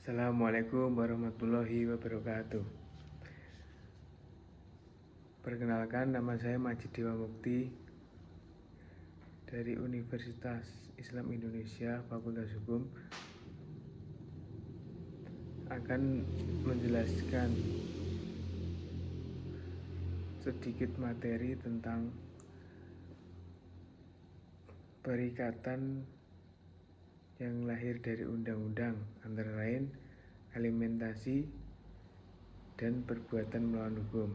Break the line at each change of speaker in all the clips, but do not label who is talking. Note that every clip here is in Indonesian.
Assalamualaikum warahmatullahi wabarakatuh. Perkenalkan, nama saya Majid Dewa Mukti dari Universitas Islam Indonesia Fakultas Hukum, akan menjelaskan sedikit materi tentang perikatan yang lahir dari undang-undang, antara lain alimentasi dan perbuatan melawan hukum.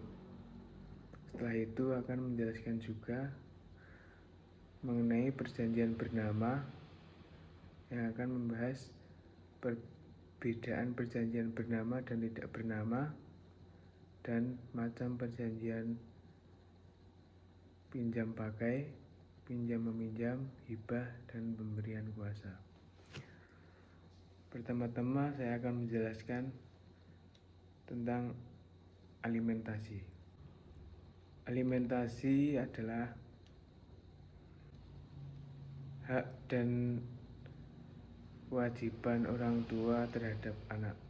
Setelah itu akan menjelaskan juga mengenai perjanjian bernama yang akan membahas perbedaan perjanjian bernama dan tidak bernama dan macam perjanjian pinjam pakai, pinjam meminjam, hibah, dan pemberian kuasa. Pertama-tama saya akan menjelaskan tentang alimentasi. Alimentasi adalah hak dan kewajiban orang tua terhadap anak.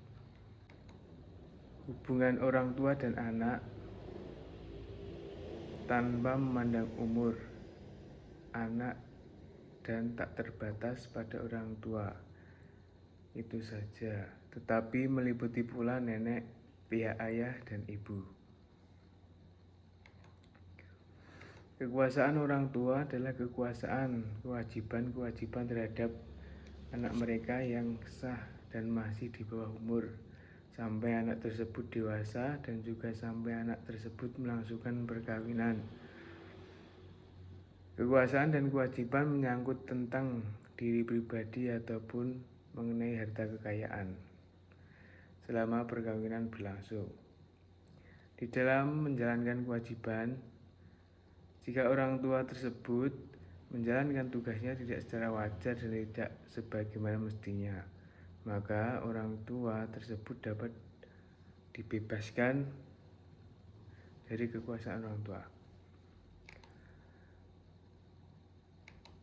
Hubungan orang tua dan anak tanpa memandang umur anak dan tak terbatas pada orang tua itu saja, tetapi meliputi pula nenek, pihak ayah, dan ibu. Kekuasaan orang tua adalah kekuasaan kewajiban terhadap anak mereka yang sah dan masih di bawah umur sampai anak tersebut dewasa, dan juga sampai anak tersebut melangsungkan perkawinan. Kekuasaan dan kewajiban menyangkut tentang diri pribadi ataupun mengenai harta kekayaan selama perkawinan berlangsung. Di dalam menjalankan kewajiban, jika orang tua tersebut menjalankan tugasnya tidak secara wajar dan tidak sebagaimana mestinya, maka orang tua tersebut dapat dibebaskan dari kekuasaan orang tua.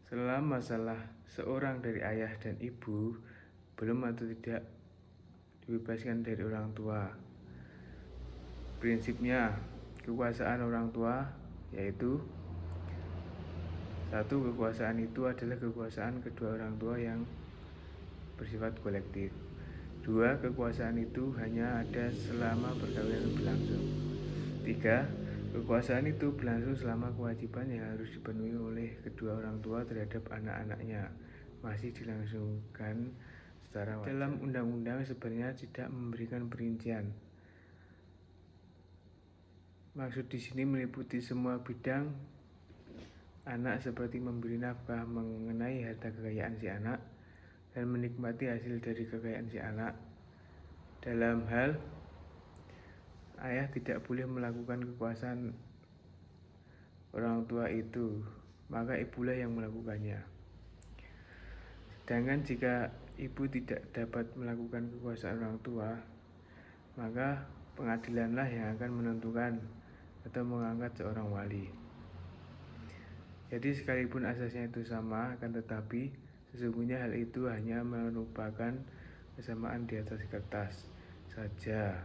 Selama salah seorang dari ayah dan ibu belum atau tidak dibebaskan dari orang tua, prinsipnya kekuasaan orang tua yaitu: 1. Kekuasaan itu adalah kekuasaan kedua orang tua yang bersifat kolektif. 2. Kekuasaan itu hanya ada selama perkawinan berlangsung. 3. Kekuasaan itu berlangsung selama kewajiban yang harus dipenuhi oleh kedua orang tua terhadap anak-anaknya masih dilangsungkan secara wajar. Dalam undang-undang sebenarnya tidak memberikan perincian. Maksud di sini meliputi semua bidang anak, seperti memberi nafkah, mengenai harta kekayaan si anak, dan menikmati hasil dari kekayaan si anak. Dalam hal ayah tidak boleh melakukan kekuasaan orang tua itu, maka ibulah yang melakukannya. Sedangkan jika ibu tidak dapat melakukan kekuasaan orang tua, maka pengadilanlah yang akan menentukan atau mengangkat seorang wali. Jadi sekalipun asasnya itu sama, akan tetapi sesungguhnya hal itu hanya merupakan kesamaan di atas kertas saja.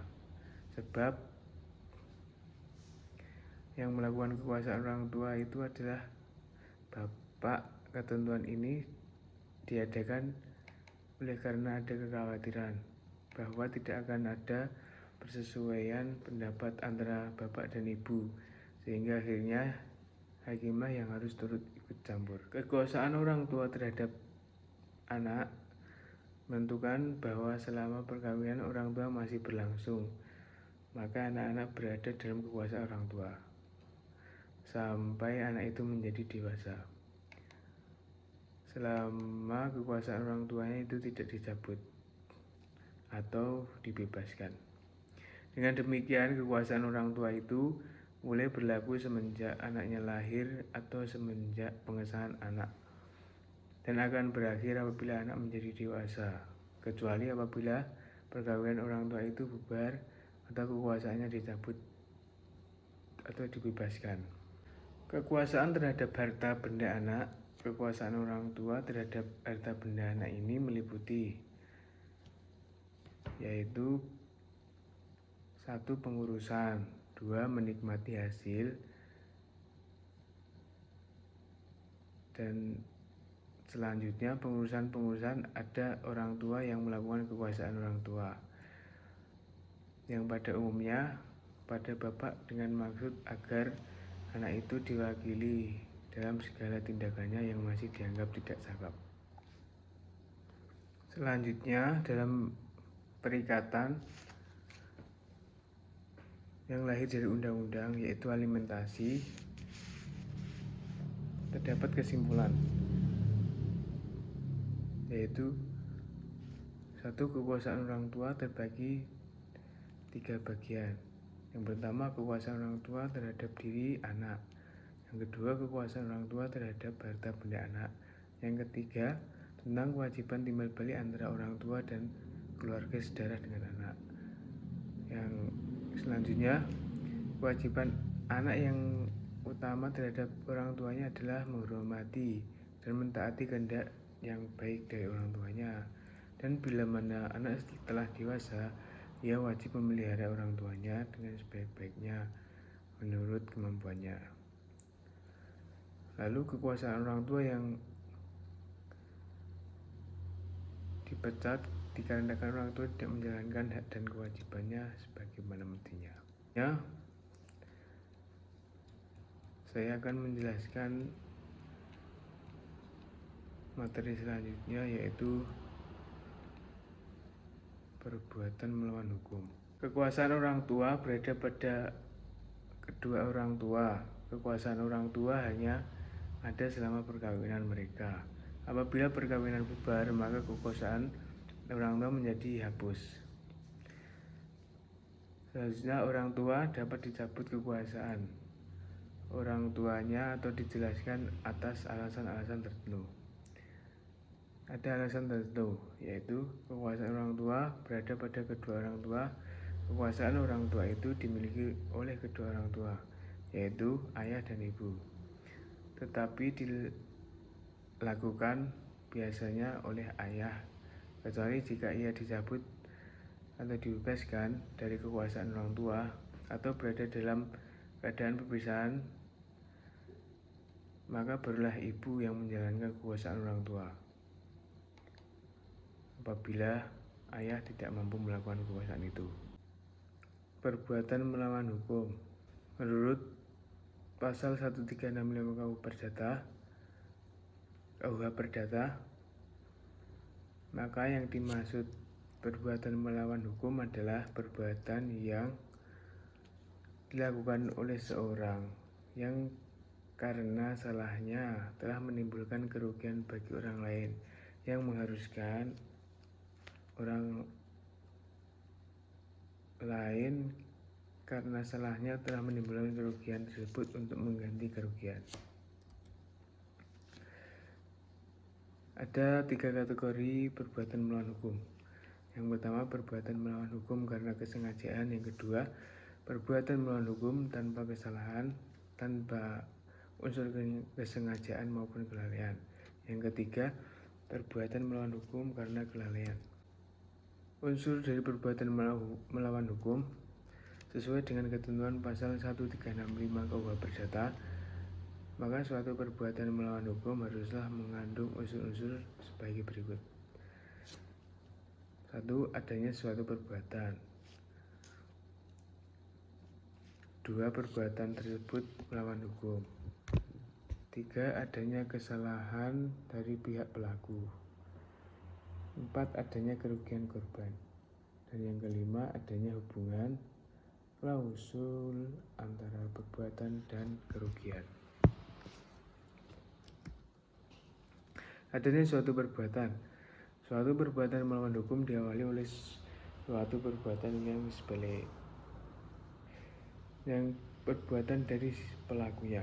Sebab yang melakukan kekuasaan orang tua itu adalah bapak. Ketentuan ini diadakan oleh karena ada kekhawatiran bahwa tidak akan ada persesuaian pendapat antara bapak dan ibu, sehingga akhirnya hakimah yang harus turut ikut campur. Kekuasaan orang tua terhadap anak menentukan bahwa selama perkawinan orang tua masih berlangsung, maka anak-anak berada dalam kekuasaan orang tua sampai anak itu menjadi dewasa, selama kekuasaan orang tuanya itu tidak dicabut atau dibebaskan. Dengan demikian, kekuasaan orang tua itu mulai berlaku semenjak anaknya lahir atau semenjak pengesahan anak, dan akan berakhir apabila anak menjadi dewasa, kecuali apabila perkawinan orang tua itu bubar atau kekuasaannya dicabut atau dibebaskan. Kekuasaan terhadap harta benda anak. Kekuasaan orang tua terhadap harta benda anak ini meliputi yaitu 1. Pengurusan, 2. Menikmati hasil, dan selanjutnya pengurusan ada orang tua yang melakukan kekuasaan orang tua, yang pada umumnya pada bapak dengan maksud agar anak itu diwakili dalam segala tindakannya yang masih dianggap tidak cakep. Selanjutnya dalam perikatan yang lahir dari undang-undang yaitu alimentasi, terdapat kesimpulan yaitu 1. Kekuasaan orang tua terbagi 3 bagian. Yang pertama, kekuasaan orang tua terhadap diri anak. Yang kedua, kekuasaan orang tua terhadap harta benda anak. Yang ketiga, tentang kewajiban timbal balik antara orang tua dan keluarga sedarah dengan anak. Yang selanjutnya, kewajiban anak yang utama terhadap orang tuanya adalah menghormati dan mentaati kehendak yang baik dari orang tuanya. Dan bila mana anak telah dewasa, ia wajib memelihara orang tuanya dengan sebaik-baiknya menurut kemampuannya. Lalu kekuasaan orang tua yang dipecat dikarenakan orang tua tidak menjalankan hak dan kewajibannya sebagaimana mestinya. Saya akan menjelaskan materi selanjutnya yaitu perbuatan melawan hukum. Kekuasaan orang tua berada pada kedua orang tua. Kekuasaan orang tua hanya ada selama perkawinan mereka. Apabila perkawinan bubar, maka kekuasaan orang tua menjadi hapus. Selanjutnya, orang tua dapat dicabut kekuasaan orang tuanya atau dijelaskan atas alasan-alasan tertentu. Ada alasan tertentu, yaitu kekuasaan orang tua berada pada kedua orang tua. Kekuasaan orang tua itu dimiliki oleh kedua orang tua, yaitu ayah dan ibu, tetapi dilakukan biasanya oleh ayah, kecuali jika ia dicabut atau dibebaskan dari kekuasaan orang tua atau berada dalam keadaan perpisahan, maka barulah ibu yang menjalankan kekuasaan orang tua apabila ayah tidak mampu melakukan kekuasaan itu. Perbuatan melawan hukum. Menurut pasal 1365 KUH Perdata, maka yang dimaksud perbuatan melawan hukum adalah perbuatan yang dilakukan oleh seorang yang karena salahnya telah menimbulkan kerugian bagi orang lain, yang mengharuskan orang lain karena salahnya telah menimbulkan kerugian tersebut untuk mengganti kerugian. Ada 3 kategori perbuatan melawan hukum. Yang pertama, perbuatan melawan hukum karena kesengajaan. Yang kedua, perbuatan melawan hukum tanpa kesalahan, tanpa unsur kesengajaan maupun kelalaian. Yang ketiga, perbuatan melawan hukum karena kelalaian. Unsur dari perbuatan melawan hukum sesuai dengan ketentuan pasal 1365 KUH Perdata, maka suatu perbuatan melawan hukum haruslah mengandung unsur-unsur sebagai berikut. 1. Adanya suatu perbuatan. 2. Perbuatan tersebut melawan hukum. 3. Adanya kesalahan dari pihak pelaku. 4. Adanya kerugian korban. Dan yang kelima, adanya hubungan klausul antara perbuatan dan kerugian. Adanya suatu perbuatan. Suatu perbuatan melawan hukum diawali oleh suatu perbuatan yang sepele, yang perbuatan dari pelakunya.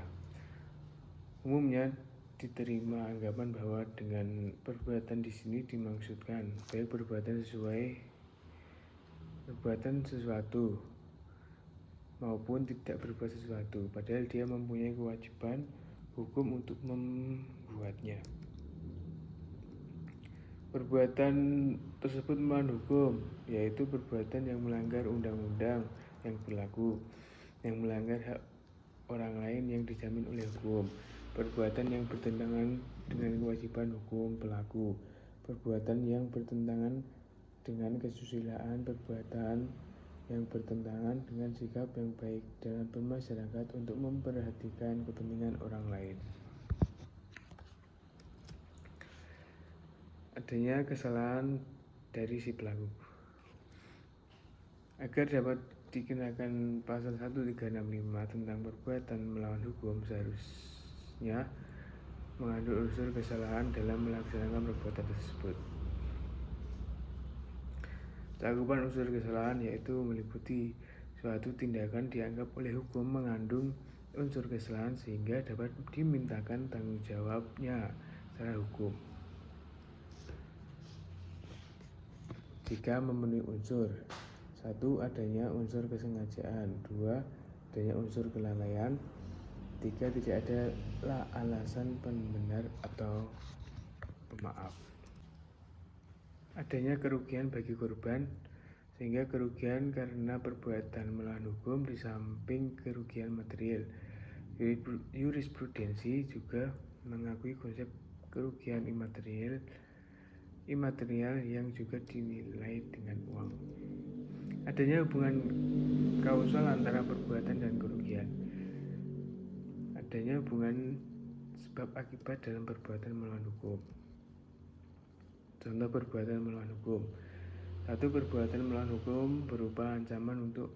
Umumnya diterima anggapan bahwa dengan perbuatan di sini dimaksudkan baik perbuatan sesuatu maupun tidak berbuat sesuatu, padahal dia mempunyai kewajiban hukum untuk membuatnya. Perbuatan tersebut melawan hukum, yaitu perbuatan yang melanggar undang-undang yang berlaku, yang melanggar hak orang lain yang dijamin oleh hukum, perbuatan yang bertentangan dengan kewajiban hukum pelaku, perbuatan yang bertentangan dengan kesusilaan, perbuatan yang bertentangan dengan sikap yang baik dalam bermasyarakat untuk memperhatikan kepentingan orang lain. Adanya kesalahan dari si pelaku. Agar dapat dikenakan pasal 1365 tentang perbuatan melawan hukum, seharusnya mengandung unsur kesalahan dalam melaksanakan perbuatan tersebut. Cakupan unsur kesalahan yaitu meliputi suatu tindakan dianggap oleh hukum mengandung unsur kesalahan sehingga dapat dimintakan tanggung jawabnya secara hukum. Jika memenuhi unsur: 1. Adanya unsur kesengajaan. 2. Adanya unsur kelalaian. 3. Tidak ada alasan pembenar atau pemaaf. Adanya kerugian bagi korban, sehingga kerugian karena perbuatan melawan hukum di samping kerugian material. Jurisprudensi juga mengakui konsep kerugian imaterial yang juga dinilai dengan uang. Adanya hubungan kausal antara perbuatan dan kerugian. Adanya hubungan sebab akibat dalam perbuatan melawan hukum. Contoh perbuatan melawan hukum: 1. Perbuatan melawan hukum berupa ancaman untuk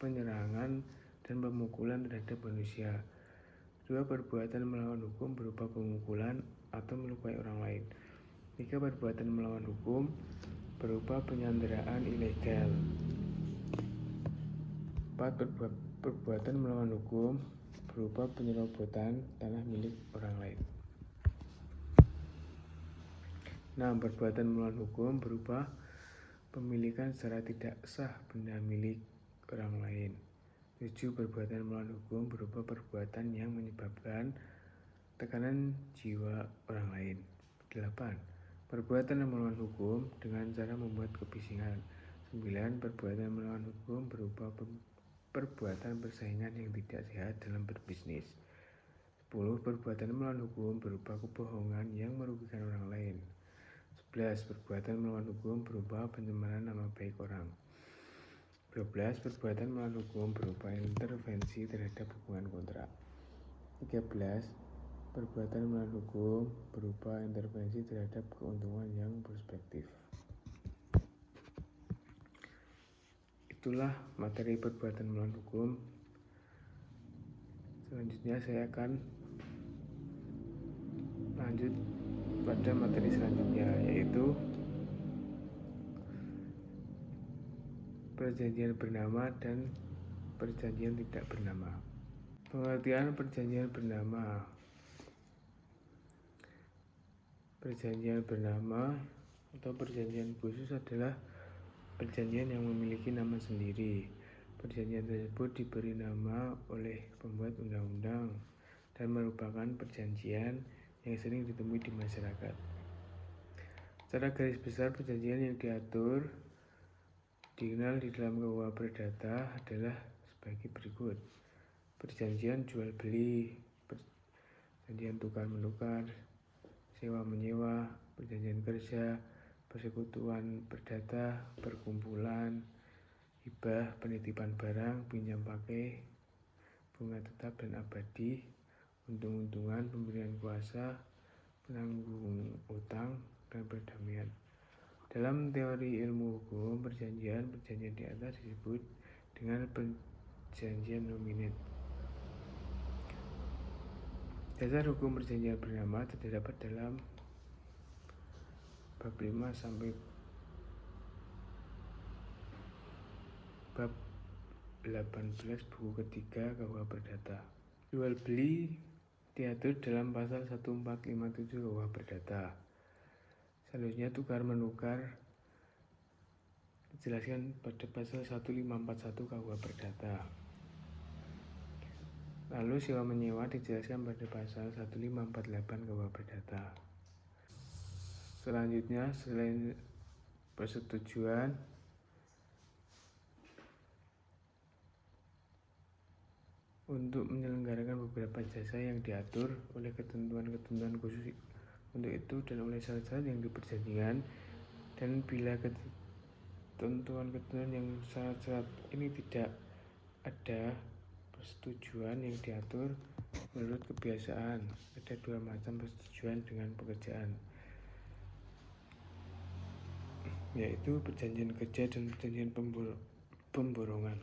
penyerangan dan pemukulan terhadap manusia. 2. Perbuatan melawan hukum berupa pemukulan atau melukai orang lain. 3. Perbuatan melawan hukum berupa penyanderaan ilegal. 4. Perbuatan melawan hukum berupa penyerobotan tanah milik orang lain. 6. Perbuatan melawan hukum berupa pemilikan secara tidak sah benda milik orang lain. 7. Perbuatan melawan hukum berupa perbuatan yang menyebabkan tekanan jiwa orang lain. 8. Perbuatan melawan hukum dengan cara membuat kebisingan. 9. Perbuatan melawan hukum berupa perbuatan persaingan yang tidak sehat dalam berbisnis. 10. Perbuatan melawan hukum berupa kebohongan yang merugikan orang lain. 11. Perbuatan melawan hukum berupa pencemaran nama baik orang. 12. Perbuatan melawan hukum berupa intervensi terhadap hubungan kontrak. 13. Perbuatan melawan hukum berupa intervensi terhadap keuntungan yang prospektif. Itulah materi perbuatan melawan hukum. Selanjutnya saya akan lanjut pada materi selanjutnya, yaitu perjanjian bernama dan perjanjian tidak bernama. Pengertian perjanjian bernama. Perjanjian bernama atau perjanjian khusus adalah perjanjian yang memiliki nama sendiri. Perjanjian tersebut diberi nama oleh pembuat undang-undang dan merupakan perjanjian yang sering ditemui di masyarakat. Secara garis besar, perjanjian yang dikenal di dalam KUH Perdata adalah sebagai berikut: perjanjian jual beli, perjanjian tukar menukar, sewa menyewa, perjanjian kerja, persekutuan perdata, perkumpulan, hibah, penitipan barang, pinjam pakai, bunga tetap dan abadi, untung-untungan, pemberian kuasa, penanggung utang, dan perdamaian. Dalam teori ilmu hukum, perjanjian di atas disebut dengan perjanjian nominat. Dasar hukum perjanjian bernama terdapat dalam bab 5 sampai bab 18 buku ketiga KUH Perdata. Jual beli diatur dalam pasal 1457 KUH Perdata. Selanjutnya tukar menukar dijelaskan pada pasal 1541 KUH Perdata. Lalu sewa menyewa dijelaskan pada pasal 1548 KUH Perdata. Selanjutnya, selain persetujuan, untuk menyelenggarakan beberapa jasa yang diatur oleh ketentuan-ketentuan khusus untuk itu dan oleh syarat-syarat yang diperjanjikan, dan bila ketentuan-ketentuan yang syarat-syarat ini tidak ada persetujuan yang diatur menurut kebiasaan. Ada dua macam persetujuan dengan pekerjaan, yaitu perjanjian kerja dan perjanjian pemborongan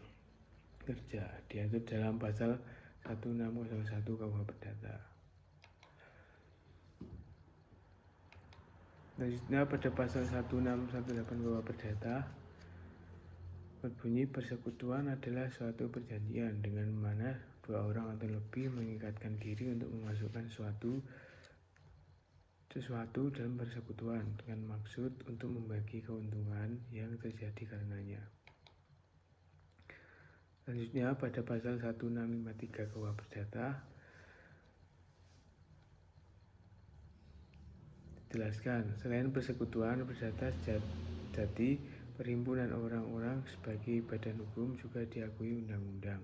kerja, diatur dalam pasal 1601 KUH Perdata. Selanjutnya pada pasal 1618 KUH Perdata berbunyi persekutuan adalah suatu perjanjian dengan mana dua orang atau lebih mengikatkan diri untuk memasukkan sesuatu dalam persekutuan dengan maksud untuk membagi keuntungan yang terjadi karenanya. Selanjutnya pada pasal 1653 KUH Perdata dijelaskan, selain persekutuan perdata sejati, perhimpunan orang-orang sebagai badan hukum juga diakui undang-undang.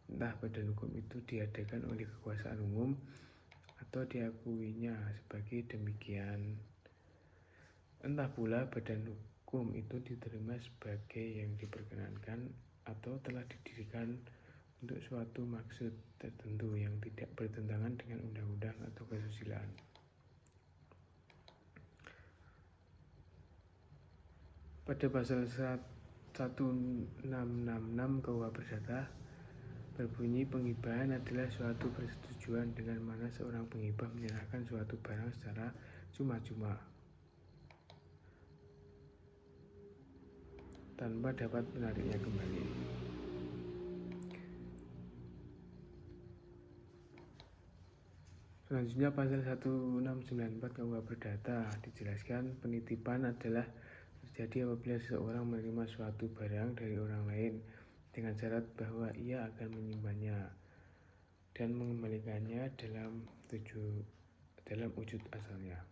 Entah badan hukum itu diadakan oleh kekuasaan umum atau diakuinya sebagai demikian. Entah pula badan hukum itu diterima sebagai yang diperkenankan atau telah didirikan untuk suatu maksud tertentu yang tidak bertentangan dengan undang-undang atau kesusilaan. Pada pasal 1666 KUH Perdata berbunyi penghibahan adalah suatu persetujuan dengan mana seorang penghibah menyerahkan suatu barang secara cuma-cuma tanpa dapat menariknya kembali. Selanjutnya pasal 1694 KUH Perdata dijelaskan, penitipan adalah terjadi apabila seseorang menerima suatu barang dari orang lain dengan syarat bahwa ia akan menyimpannya dan mengembalikannya dalam wujud asalnya.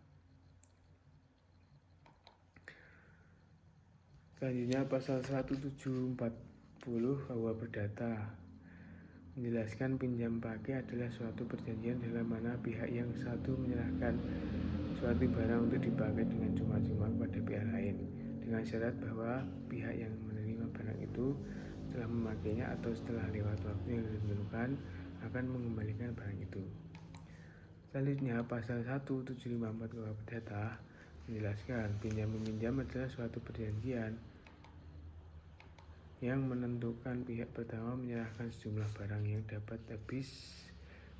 Selanjutnya pasal 1740 KUH Perdata menjelaskan pinjam pakai adalah suatu perjanjian dalam mana pihak yang satu menyerahkan suatu barang untuk dipakai dengan cuma-cuma kepada pihak lain dengan syarat bahwa pihak yang menerima barang itu setelah memakainya atau setelah lewat waktu yang ditentukan akan mengembalikan barang itu. Selanjutnya pasal 1754 KUH Perdata menjelaskan pinjam-meminjam adalah suatu perjanjian yang menentukan pihak pertama menyerahkan sejumlah barang yang dapat habis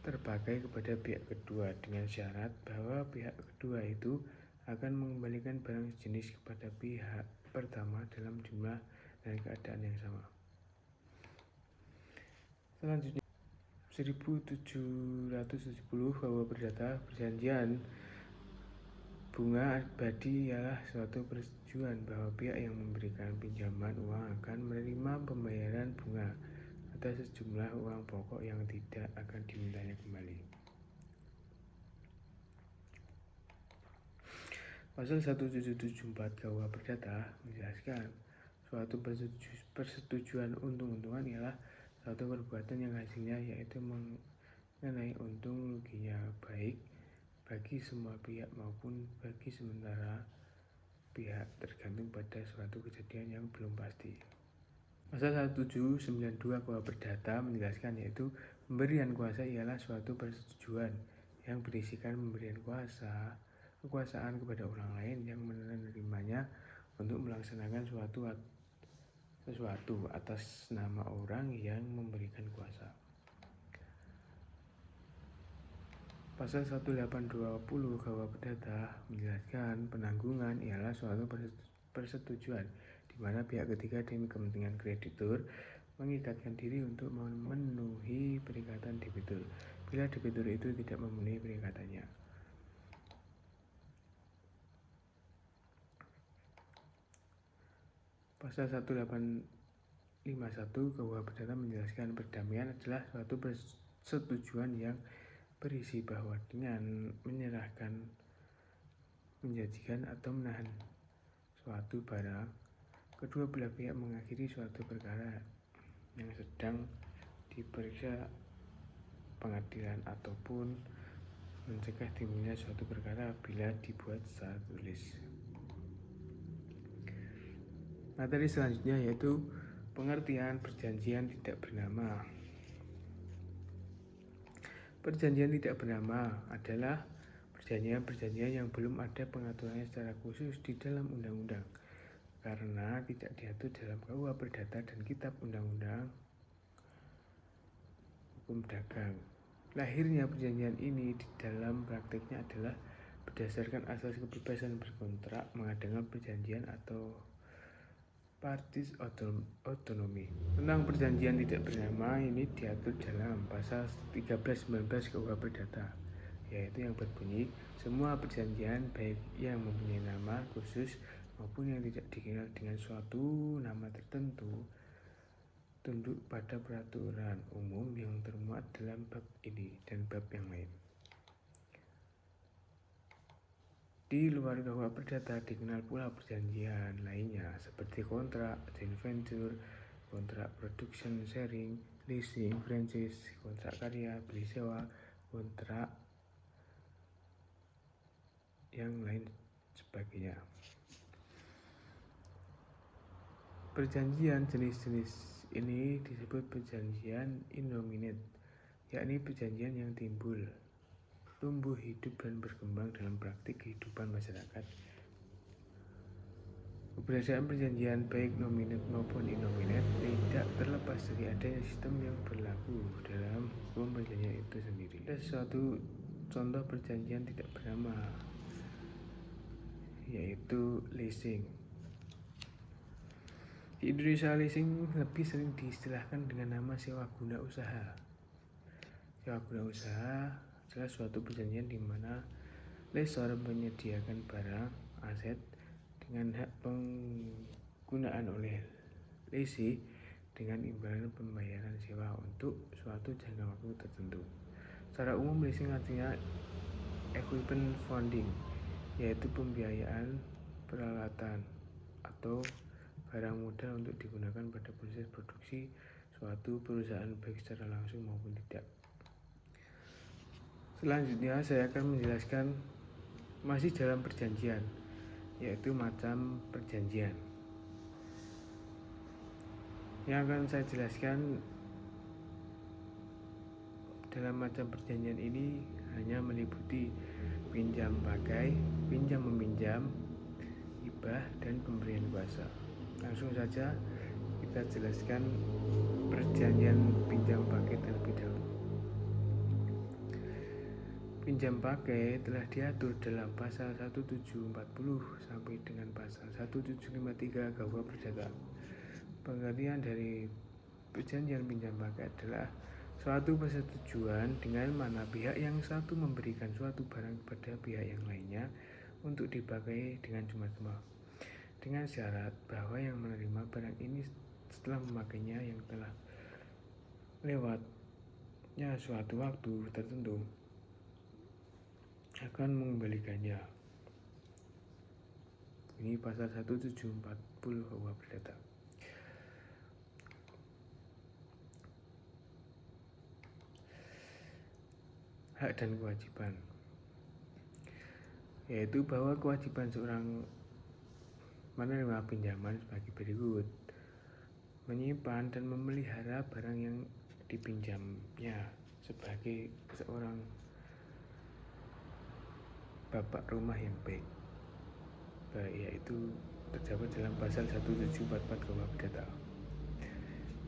terpakai kepada pihak kedua dengan syarat bahwa pihak kedua itu akan mengembalikan barang sejenis kepada pihak pertama dalam jumlah dan keadaan yang sama. Selanjutnya 1770 KUH Perdata perjanjian bunga abadi ialah suatu persetujuan bahwa pihak yang memberikan pinjaman uang akan menerima pembayaran bunga atas sejumlah uang pokok yang tidak akan dimintanya kembali. Pasal 1774 KUH Perdata menjelaskan suatu persetujuan untung-untungan ialah suatu perbuatan yang hasilnya yaitu mengenai untung ruginya baik bagi semua pihak maupun bagi sementara pihak tergantung pada suatu kejadian yang belum pasti. Pasal 1792 KUH Perdata menjelaskan yaitu pemberian kuasa ialah suatu persetujuan yang berisikan pemberian kekuasaan kepada orang lain yang menerimanya untuk melaksanakan sesuatu atas nama orang yang memberikan kuasa. Pasal 1820 KUH Perdata menjelaskan penanggungan ialah suatu persetujuan di mana pihak ketiga demi kepentingan kreditur mengikatkan diri untuk memenuhi perikatan debitur bila debitur itu tidak memenuhi perikatannya. Pasal 1851 KUH Perdata menjelaskan perdamaian adalah suatu persetujuan yang berisi bahwa dengan menyerahkan menjanjikan atau menahan suatu barang. Kedua belah pihak mengakhiri suatu perkara yang sedang diperiksa pengadilan ataupun mencegah timbulnya suatu perkara bila dibuat secara tulis. Materi selanjutnya yaitu pengertian perjanjian tidak bernama. Perjanjian tidak bernama adalah perjanjian-perjanjian yang belum ada pengaturannya secara khusus di dalam undang-undang karena tidak diatur dalam KUH Perdata dan Kitab Undang-Undang Hukum Dagang. Lahirnya perjanjian ini di dalam praktiknya adalah berdasarkan asas kebebasan berkontrak, mengadakan perjanjian atau parties autonomy. Tentang perjanjian tidak bernama ini diatur dalam pasal 13-19 KUH Perdata, yaitu yang berbunyi semua perjanjian baik yang mempunyai nama khusus maupun yang tidak dikenal dengan suatu nama tertentu tunduk pada peraturan umum yang termuat dalam bab ini dan bab yang lain. Di luar KUH Perdata dikenal pula perjanjian lainnya seperti kontrak, joint venture, kontrak production sharing, leasing, franchise, kontrak karya, beli sewa, kontrak yang lain sebagainya. Perjanjian jenis-jenis ini disebut perjanjian innominate, yakni perjanjian yang timbul, tumbuh hidup dan berkembang dalam praktik kehidupan masyarakat. Keberadaan perjanjian baik nominate maupun innominate tidak terlepas dari adanya sistem yang berlaku dalam hukum perjanjian itu sendiri. Ada suatu contoh perjanjian tidak bernama, yaitu leasing. Di Indonesia leasing lebih sering diistilahkan dengan nama sewa guna usaha. Sewa guna usaha adalah suatu perjanjian di mana lessor menyediakan barang, aset dengan hak penggunaan oleh lessee dengan imbalan pembayaran sewa untuk suatu jangka waktu tertentu. Secara umum leasing artinya equipment funding, yaitu pembiayaan peralatan atau barang modal untuk digunakan pada proses produksi suatu perusahaan baik secara langsung maupun tidak. Selanjutnya saya akan menjelaskan masih dalam perjanjian, yaitu macam perjanjian. Yang akan saya jelaskan dalam macam perjanjian ini hanya meliputi pinjam pakai, pinjam meminjam, hibah, dan pemberian kuasa. Langsung saja kita jelaskan perjanjian pinjam pakai terlebih dahulu. Pinjam pakai telah diatur dalam pasal 1740 sampai dengan pasal 1753 KUH Perdata. Pengertian dari perjanjian pinjam pakai adalah suatu persetujuan dengan mana pihak yang satu memberikan suatu barang kepada pihak yang lainnya untuk dipakai dengan cuma-cuma, dengan syarat bahwa yang menerima barang ini setelah memakainya yang telah lewatnya suatu waktu tertentu akan mengembalikannya. Ini pasal 1740 KUH Perdata. Hak dan kewajiban, yaitu bahwa kewajiban seorang menerima pinjaman sebagai berikut: menyimpan dan memelihara barang yang dipinjamnya sebagai seorang bapak rumah yang baik, yaitu terdapat dalam pasal 1744 KUH Perdata.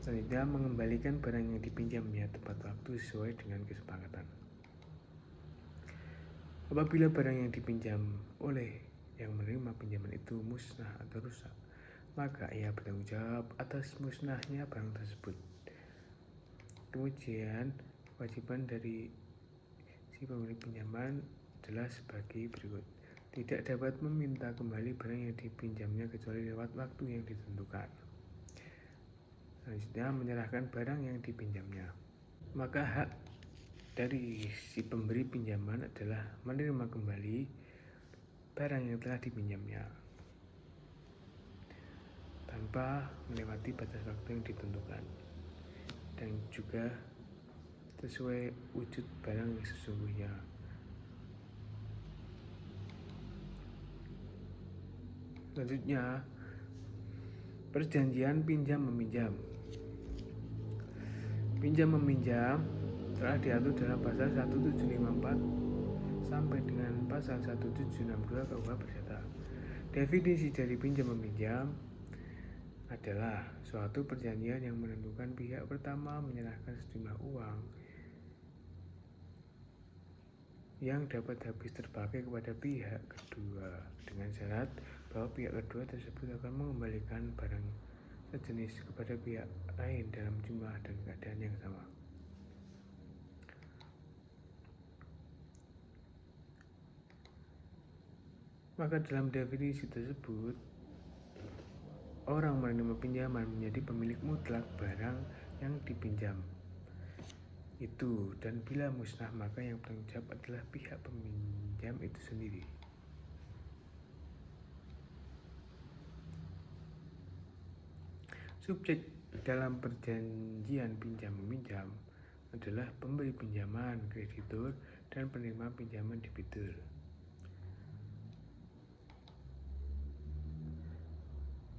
Selanjutnya, mengembalikan barang yang dipinjamnya tepat waktu sesuai dengan kesepakatan. Apabila barang yang dipinjam oleh yang menerima pinjaman itu musnah atau rusak, maka ia bertanggung jawab atas musnahnya barang tersebut. Kemudian, kewajiban dari si pemilik pinjaman adalah sebagai berikut: tidak dapat meminta kembali barang yang dipinjamnya kecuali lewat waktu yang ditentukan. Selanjutnya, menyerahkan barang yang dipinjamnya. Maka hak dari si pemberi pinjaman adalah menerima kembali barang yang telah dipinjamnya tanpa melewati batas waktu yang ditentukan, dan juga sesuai wujud barang yang sesungguhnya. Selanjutnya, perjanjian pinjam-meminjam. Pinjam-meminjam telah diatur dalam pasal 1754 sampai dengan pasal 1762 KUH Perdata. Definisi dari pinjam-meminjam adalah suatu perjanjian yang menentukan pihak pertama menyerahkan sejumlah uang yang dapat habis terpakai kepada pihak kedua dengan syarat bahwa pihak kedua tersebut akan mengembalikan barang sejenis kepada pihak lain dalam jumlah dan keadaan yang sama. Maka dalam definisi tersebut, orang menerima pinjaman menjadi pemilik mutlak barang yang dipinjam itu, dan bila musnah maka yang bertanggung jawab adalah pihak peminjam itu sendiri. Subjek dalam perjanjian pinjam-meminjam adalah pemberi pinjaman kreditur dan penerima pinjaman debitur.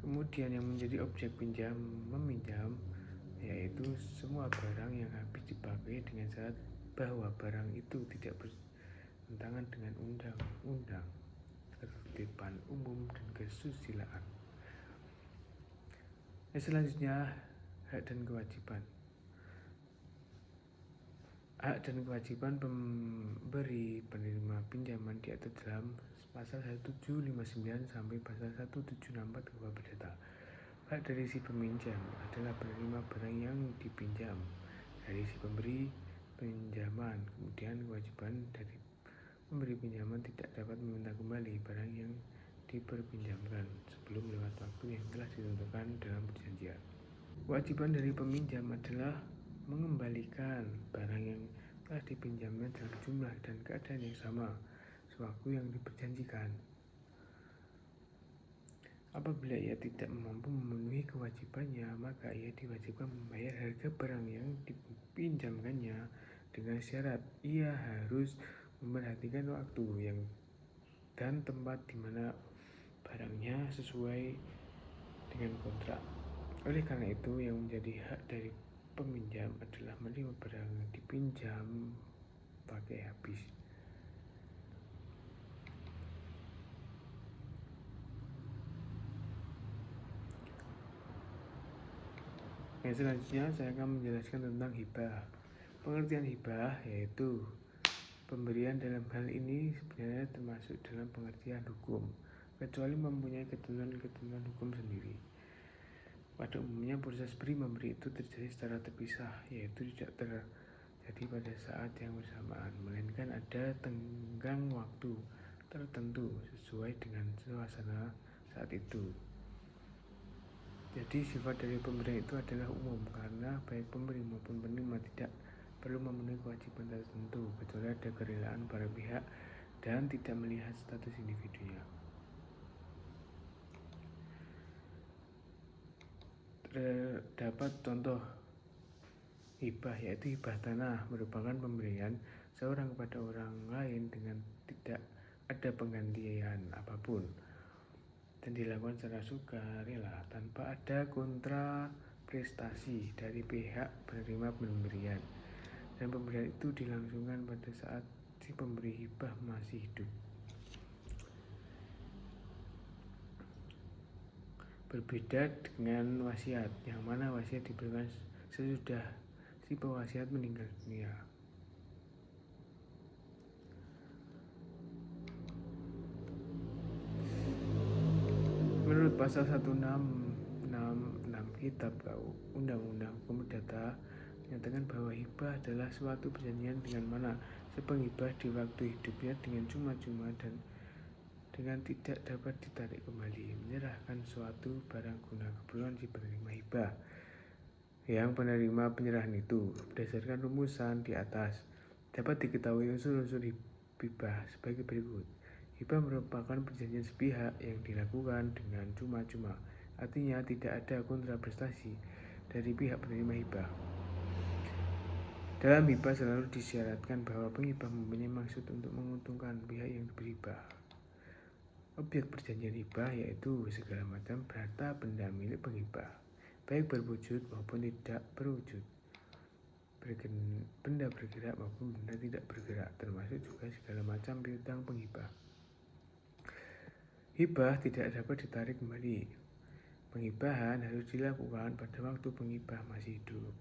Kemudian yang menjadi objek pinjam-meminjam yaitu semua barang yang habis dipakai dengan syarat bahwa barang itu tidak bertentangan dengan undang-undang, ketertiban umum, dan kesusilaan. Selanjutnya, hak dan kewajiban. Hak dan kewajiban pemberi penerima pinjaman diatur dalam pasal 1759 sampai pasal 1764 KUH Perdata. Hak dari si peminjam adalah penerima barang yang dipinjam dari si pemberi pinjaman. Kemudian kewajiban dari pemberi pinjaman tidak dapat meminta kembali barang yang diperpinjamkan sebelum lewat waktu yang telah ditentukan dalam perjanjian. Kewajiban dari peminjam adalah mengembalikan barang yang telah dipinjamnya dalam jumlah dan keadaan yang sama sewaktu yang diperjanjikan. Apabila ia tidak mampu memenuhi kewajibannya, maka ia diwajibkan membayar harga barang yang dipinjamkannya dengan syarat ia harus memperhatikan waktu dan tempat di mana barangnya sesuai dengan kontrak. Oleh karena itu, yang menjadi hak dari peminjam adalah menerima barang yang dipinjam pakai habis. Yang selanjutnya saya akan menjelaskan tentang hibah. Pengertian hibah yaitu pemberian dalam hal ini sebenarnya termasuk dalam pengertian hukum, kecuali mempunyai ketentuan hukum sendiri. Pada umumnya proses beri memberi itu terjadi secara terpisah, yaitu tidak terjadi pada saat yang bersamaan, melainkan ada tenggang waktu tertentu sesuai dengan suasana saat itu. Jadi sifat dari pemberian itu adalah umum, karena baik pemberi maupun penerima tidak perlu memenuhi kewajiban tertentu kecuali ada kerelaan para pihak dan tidak melihat status individunya. Terdapat contoh hibah, yaitu hibah tanah, merupakan pemberian seorang kepada orang lain dengan tidak ada penggantian apapun dan dilakukan secara sukarela tanpa ada kontra prestasi dari pihak penerima pemberian, dan pemberian itu dilangsungkan pada saat si pemberi hibah masih hidup. Berbeda dengan wasiat, yang mana wasiat diberikan sesudah si pewasiat meninggal dunia. Menurut pasal 1666 Kitab Undang-Undang Hukum Perdata menyatakan bahwa hibah adalah suatu perjanjian dengan mana si penghibah di waktu hidupnya dengan cuma-cuma dan dengan tidak dapat ditarik kembali menyerahkan suatu barang guna keperluan si penerima hibah. Yang penerima penyerahan itu berdasarkan rumusan di atas dapat diketahui unsur-unsur hibah sebagai berikut, Hibah merupakan perjanjian sepihak yang dilakukan dengan cuma-cuma, artinya tidak ada kontraprestasi dari pihak penerima hibah. Dalam hibah selalu disyaratkan bahwa penghibah mempunyai maksud untuk menguntungkan pihak yang diberi hibah. Objek perjanjian hibah yaitu segala macam harta benda milik penghibah, baik berwujud maupun tidak berwujud, benda bergerak maupun benda tidak bergerak, termasuk juga segala macam piutang penghibah. Hibah tidak dapat ditarik kembali. Penghibahan harus dilakukan pada waktu penghibah masih hidup.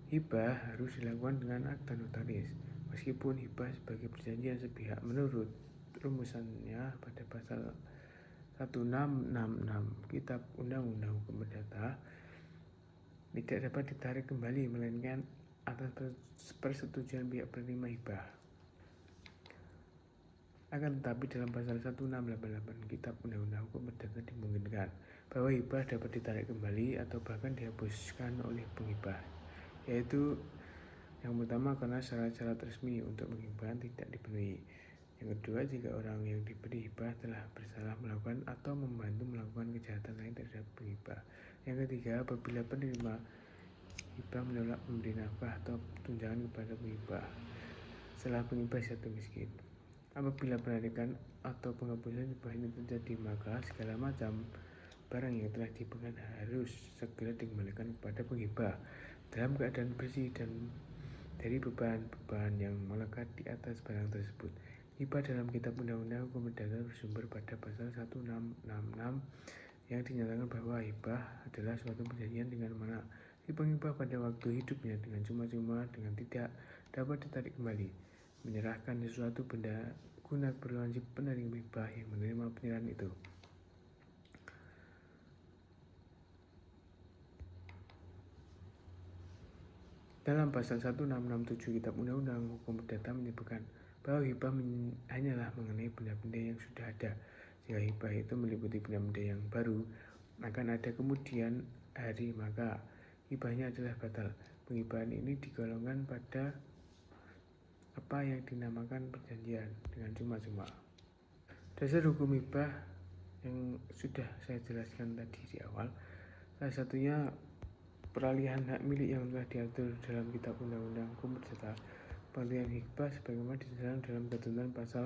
Hibah harus dilakukan dengan akta notaris, meskipun hibah sebagai perjanjian sepihak menurut rumusannya pada pasal 1666 Kitab Undang-Undang Hukum Perdata tidak dapat ditarik kembali melainkan atas persetujuan pihak penerima hibah. Akan tetapi dalam pasal 1688 Kitab Undang-Undang Hukum Perdata dimungkinkan bahwa hibah dapat ditarik kembali atau bahkan dihapuskan oleh penghibah, yaitu yang pertama karena syarat-syarat resmi untuk penghibahan tidak dipenuhi. Yang kedua, jika orang yang diberi hibah telah bersalah melakukan atau membantu melakukan kejahatan lain terhadap penghibah. Yang ketiga, apabila penerima hibah menolak memberi nafkah atau tunjangan kepada penghibah setelah penghibah jatuh miskin. Apabila penarikan atau penghapusan hibah ini terjadi, maka segala macam barang yang telah dihibahkan harus segera dikembalikan kepada penghibah dalam keadaan bersih dan dari beban-beban yang melekat di atas barang tersebut. Hibah dalam Kitab Undang-Undang Hukum Perdata bersumber pada pasal 1666 yang dinyatakan bahwa hibah adalah suatu perjanjian dengan mana si penghibah pada waktu hidupnya dengan cuma-cuma dengan tidak dapat ditarik kembali menyerahkan sesuatu benda guna keperluan si penerima hibah yang menerima penyerahan itu. Dalam pasal 1667 Kitab Undang-Undang Hukum Perdata menyebutkan bahwa hibah hanyalah mengenai benda-benda yang sudah ada. Jika hibah itu meliputi benda-benda yang baru akan ada kemudian hari, maka hibahnya adalah batal. Penghibahan ini digolongkan pada apa yang dinamakan perjanjian dengan cuma-cuma. Dasar hukum hibah yang sudah saya jelaskan tadi di awal, salah satunya peralihan hak milik yang telah diatur dalam Kitab Undang-Undang Hukum Perdata. Pengertian hibah sebagaimana dijelaskan dalam ketentuan pasal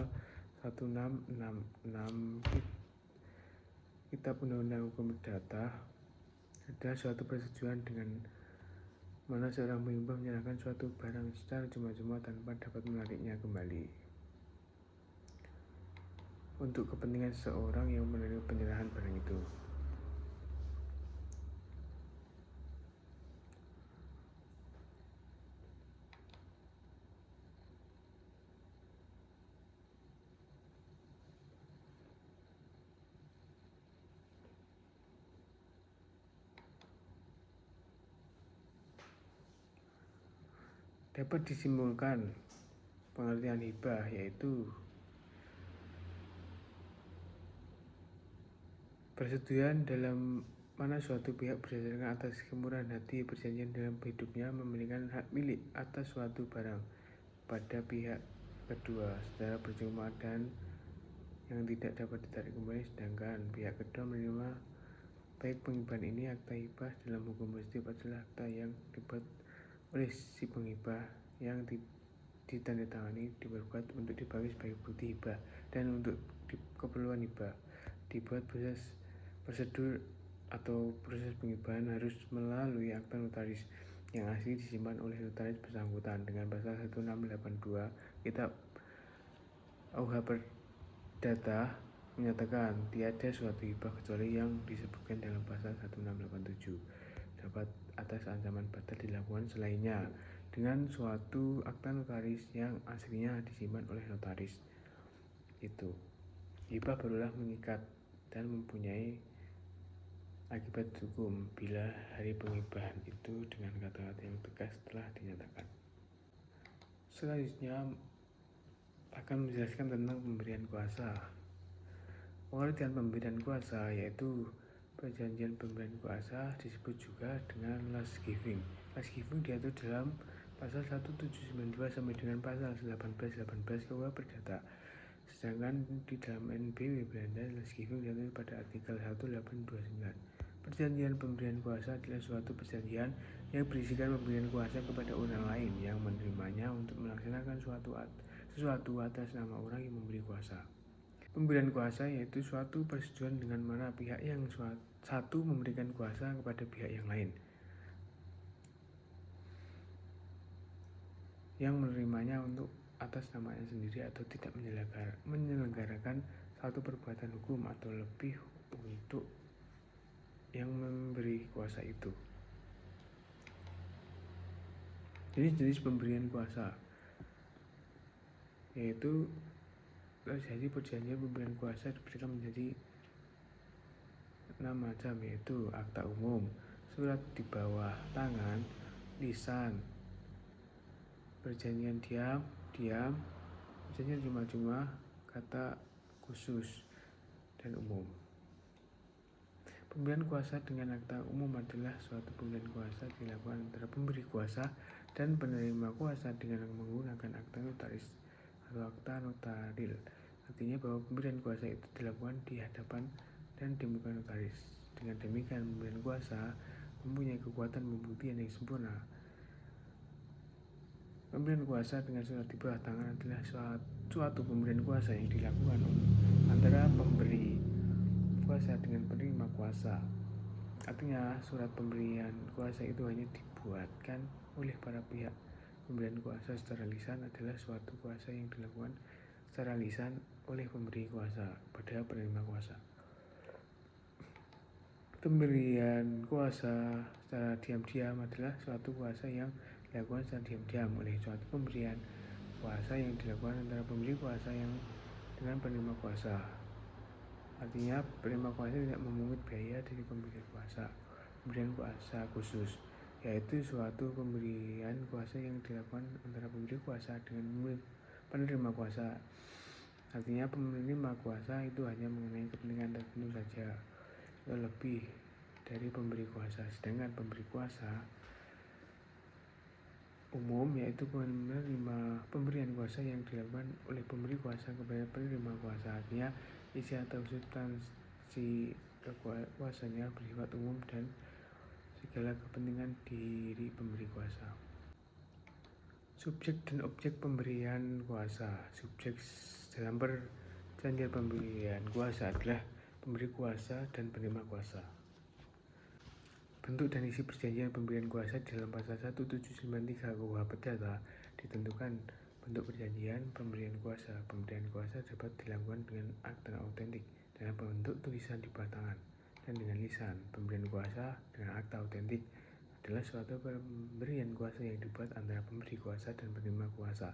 1666 Kitab Undang-Undang Hukum Perdata adalah suatu persetujuan dengan mana seorang penghibah menyerahkan suatu barang secara cuma-cuma tanpa dapat menariknya kembali untuk kepentingan seseorang yang menerima penyerahan barang itu. Dapat disimpulkan pengertian hibah yaitu persetujuan dalam mana suatu pihak berdasarkan atas kemurahan hati perjanjian dalam hidupnya memiliki hak milik atas suatu barang pada pihak kedua secara percuma dan yang tidak dapat ditarik kembali, sedangkan pihak kedua menerima baik penghibahan ini. Akta hibah dalam hukum positif adalah akta yang dibuat oleh si penghibah yang ditandatangani diperbuat untuk dipakai sebagai bukti hibah dan untuk keperluan hibah. Dibuat prosedur atau proses penghibahan harus melalui akta notaris yang asli disimpan oleh notaris bersangkutan dengan pasal 1682 Kitab UH Perdata menyatakan tiada suatu hibah kecuali yang disebutkan dalam pasal 1687 dapat atas ancaman batal dilakukan selainnya dengan suatu akta notaris yang aslinya disimpan oleh notaris itu. Hibah barulah mengikat dan mempunyai akibat hukum bila hari penghibahan itu dengan kata-kata yang tegas telah dinyatakan. Selanjutnya akan menjelaskan tentang pemberian kuasa. Pengertian pemberian kuasa yaitu perjanjian pemberian kuasa disebut juga dengan last giving. Last giving diatur dalam pasal 1792 sampai dengan pasal 1818 KUH Perdata. Sedangkan di dalam NBW Belanda Lesgiving diatur pada artikel 1829. Perjanjian pemberian kuasa adalah suatu perjanjian yang berisikan pemberian kuasa kepada orang lain yang menerimanya untuk melaksanakan sesuatu atas nama orang yang memberi kuasa. Pemberian kuasa yaitu suatu persetujuan dengan mana pihak yang satu memberikan kuasa kepada pihak yang lain yang menerimanya untuk atas namanya sendiri atau tidak menyelenggarakan suatu perbuatan hukum atau lebih untuk yang memberi kuasa itu. Jenis-jenis pemberian kuasa yaitu terjadi perjanjian pemberian kuasa diberikan menjadi 6 macam, yaitu akta umum, surat di bawah tangan, lisan, perjanjian diam, perjanjian cuma-cuma, kata khusus, dan umum. Pemberian kuasa dengan akta umum adalah suatu pemberian kuasa dilakukan antara pemberi kuasa dan penerima kuasa dengan menggunakan akta notaris atau akta notaril. Artinya bahwa pemberian kuasa itu dilakukan di hadapan dan di muka notaris. Dengan demikian, pemberian kuasa mempunyai kekuatan pembuktian yang sempurna. Pemberian kuasa dengan surat di bawah tangan adalah suatu pemberian kuasa yang dilakukan antara pemberi kuasa dengan penerima kuasa. Artinya surat pemberian kuasa itu hanya dibuatkan oleh para pihak. Pemberian kuasa secara lisan adalah suatu kuasa yang dilakukan secara lisan oleh pemberi kuasa pada penerima kuasa. Pemberian kuasa secara diam-diam adalah suatu kuasa yang dilakukan secara diam-diam oleh suatu pemberian kuasa yang dilakukan antara pemberi kuasa yang dengan penerima kuasa. Artinya penerima kuasa tidak memungut biaya dari pemberi kuasa. Pemberian kuasa khusus yaitu suatu pemberian kuasa yang dilakukan antara pemberi kuasa dengan penerima kuasa. Artinya penerima kuasa itu hanya mengenai kepentingan tertentu saja, lebih dari pemberi kuasa. Sedangkan pemberi kuasa umum yaitu penerima pemberian kuasa yang dilakukan oleh pemberi kuasa kepada penerima kuasa. Artinya isi atau substansi kuasanya bersifat umum dan segala kepentingan diri pemberi kuasa. Subjek dan objek pemberian kuasa. Subjek dalam perjanjian pemberian kuasa adalah pemberi kuasa dan penerima kuasa. Bentuk dan isi perjanjian pemberian kuasa di dalam pasal 1793 KUH Perdata ditentukan. Bentuk perjanjian pemberian kuasa. Pemberian kuasa dapat dilakukan dengan akta autentik dalam bentuk tulisan di bawah tangan dan dengan lisan. Pemberian kuasa dengan akta autentik adalah suatu pemberian kuasa yang dibuat antara pemberi kuasa dan penerima kuasa.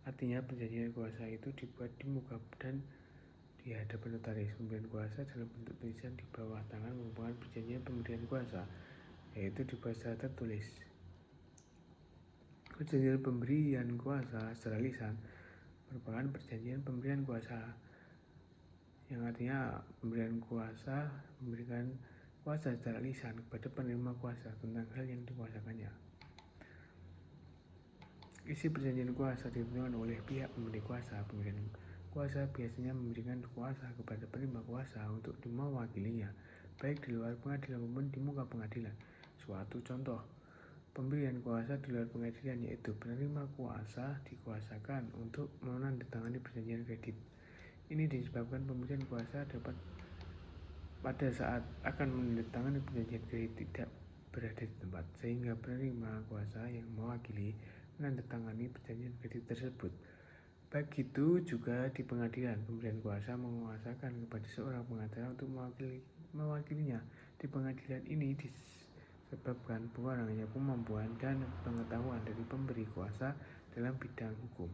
Artinya perjanjian kuasa itu dibuat di muka dan di hadapan notaris. Pemberian kuasa dalam bentuk tulisan di bawah tangan merupakan perjanjian pemberian kuasa, yaitu dibuat secara tertulis. Perjanjian pemberian kuasa secara lisan merupakan perjanjian pemberian kuasa yang artinya pemberian kuasa memberikan kuasa secara lisan kepada penerima kuasa tentang hal yang dikuasakannya. Isi perjanjian kuasa ditentukan oleh pihak pemberi kuasa. Pemberian kuasa biasanya memberikan kuasa kepada penerima kuasa untuk mewakilinya, baik di luar pengadilan maupun di muka pengadilan. Suatu contoh pemberian kuasa di luar pengadilan yaitu penerima kuasa dikuasakan untuk menandatangani perjanjian kredit. Ini disebabkan pemberian kuasa dapat pada saat akan menandatangani perjanjian kredit tidak berada di tempat, sehingga penerima kuasa yang mewakili menandatangani perjanjian kredit tersebut. Begitu juga di pengadilan, pemberian kuasa menguasakan kepada seorang pengacara untuk mewakilinya. Di pengadilan ini disebabkan pengurangannya kemampuan dan pengetahuan dari pemberi kuasa dalam bidang hukum.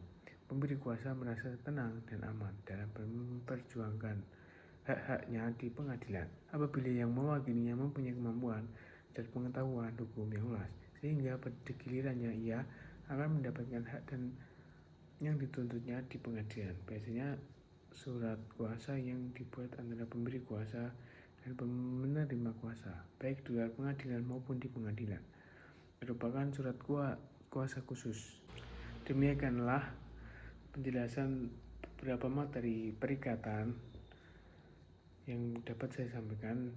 Pemberi kuasa merasa tenang dan aman dalam memperjuangkan hak-haknya di pengadilan apabila yang mewakilinya mempunyai kemampuan dan pengetahuan hukum yang luas, sehingga pada gilirannya ia akan mendapatkan hak dan yang dituntutnya di pengadilan. Biasanya surat kuasa yang dibuat antara pemberi kuasa dan penerima kuasa, baik di luar pengadilan maupun di pengadilan, merupakan surat kuasa khusus. Demikianlah penjelasan beberapa materi perikatan yang dapat saya sampaikan.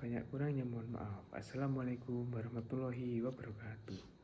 Banyak kurangnya mohon maaf. Assalamualaikum warahmatullahi wabarakatuh.